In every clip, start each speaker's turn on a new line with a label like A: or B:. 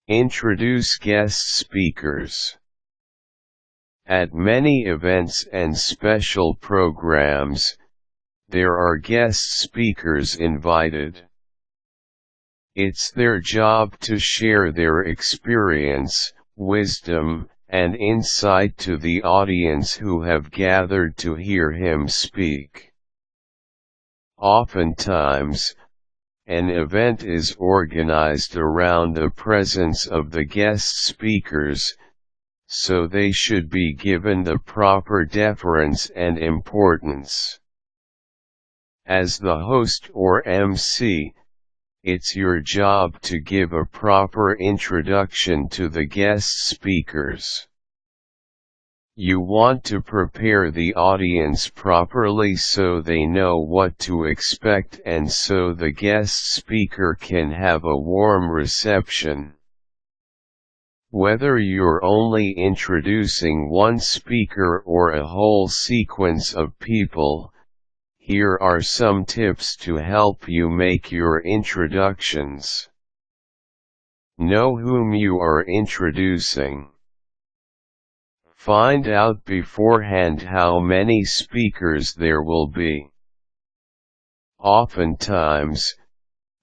A: Introduce guest speakers. At many events and special programs, there are guest speakers invited. It's their job to share their experience, wisdom, and insight to the audience who have gathered to hear him speak. Oftentimes, an event is organized around the presence of the guest speakers, so they should be given the proper deference and importance. As the host or MC, it's your job to give a proper introduction to the guest speakers. You want to prepare the audience properly so they know what to expect and so the guest speaker can have a warm reception. Whether you're only introducing one speaker or a whole sequence of people, here are some tips to help you make your introductions. Know whom you are introducing. Find out beforehand how many speakers there will be. Oftentimes,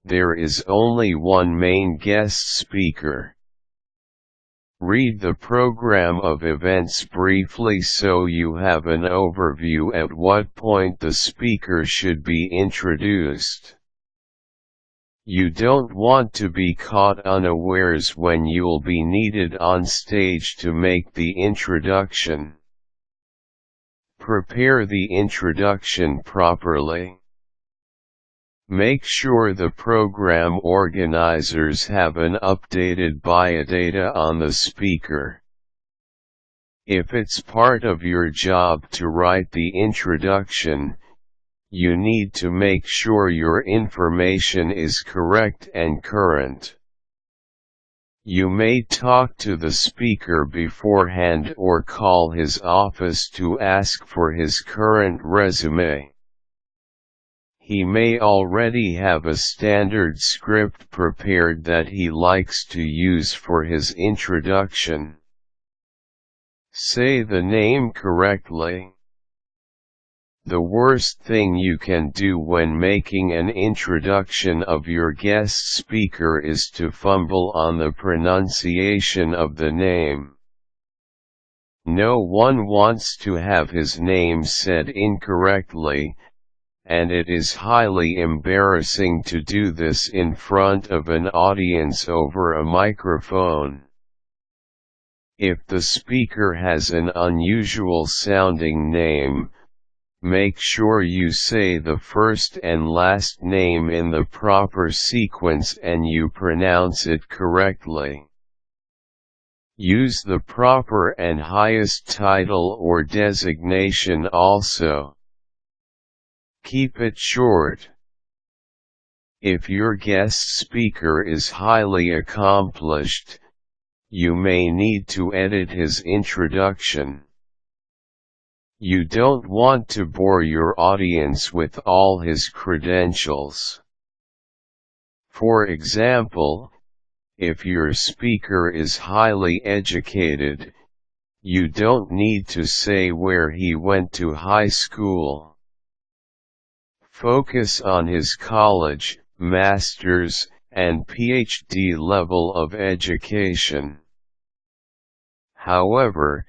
A: there is only one main guest speaker. Read the program of events briefly so you have an overview at what point the speaker should be introduced. You don't want to be caught unawares when you'll be needed on stage to make the introduction. Prepare the introduction properly. Make sure the program organizers have an updated biodata on the speaker. If it's part of your job to write the introduction, you need to make sure your information is correct and current. You may talk to the speaker beforehand or call his office to ask for his current resume. He may already have a standard script prepared that he likes to use for his introduction. Say the name correctly. The worst thing you can do when making an introduction of your guest speaker is to fumble on the pronunciation of the name. No one wants to have his name said incorrectly, and it is highly embarrassing to do this in front of an audience over a microphone. If the speaker has an unusual sounding name, make sure you say the first and last name in the proper sequence and you pronounce it correctly. Use the proper and highest title or designation also. Keep it short. If your guest speaker is highly accomplished, you may need to edit his introduction. You don't want to bore your audience with all his credentials. For example, if your speaker is highly educated, you don't need to say where he went to high school. Focus on his college, master's, and PhD level of education. However,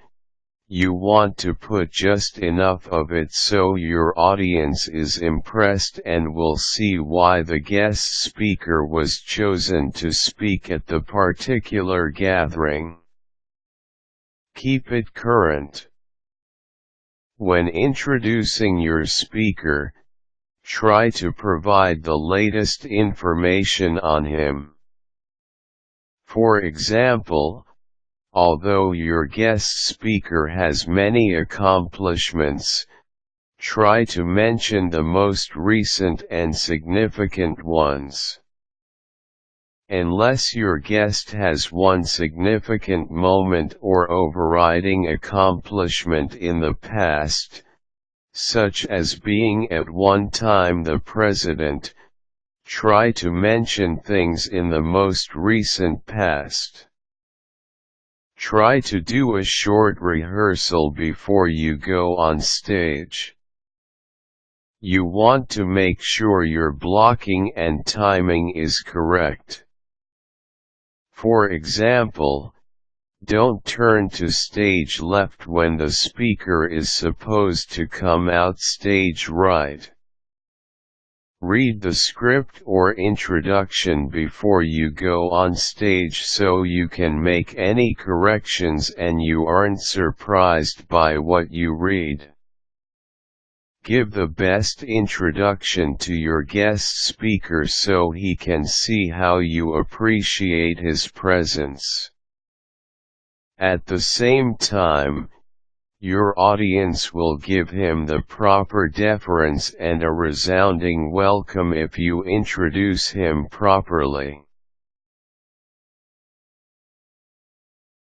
A: you want to put just enough of it so your audience is impressed and will see why the guest speaker was chosen to speak at the particular gathering. Keep it current. When introducing your speaker, try to provide the latest information on him. For example, although your guest speaker has many accomplishments, try to mention the most recent and significant ones. Unless your guest has one significant moment or overriding accomplishment in the past, such as being at one time the president, Try to mention things in the most recent past. Try to do a short rehearsal before you go on stage. You want to make sure your blocking and timing is correct. For example, don't turn to stage left when the speaker is supposed to come out stage right. Read the script or introduction before you go on stage so you can make any corrections and you aren't surprised by what you read. Give the best introduction to your guest speaker so he can see how you appreciate his presence. At the same time, your audience will give him the proper deference and a resounding welcome if you introduce him properly.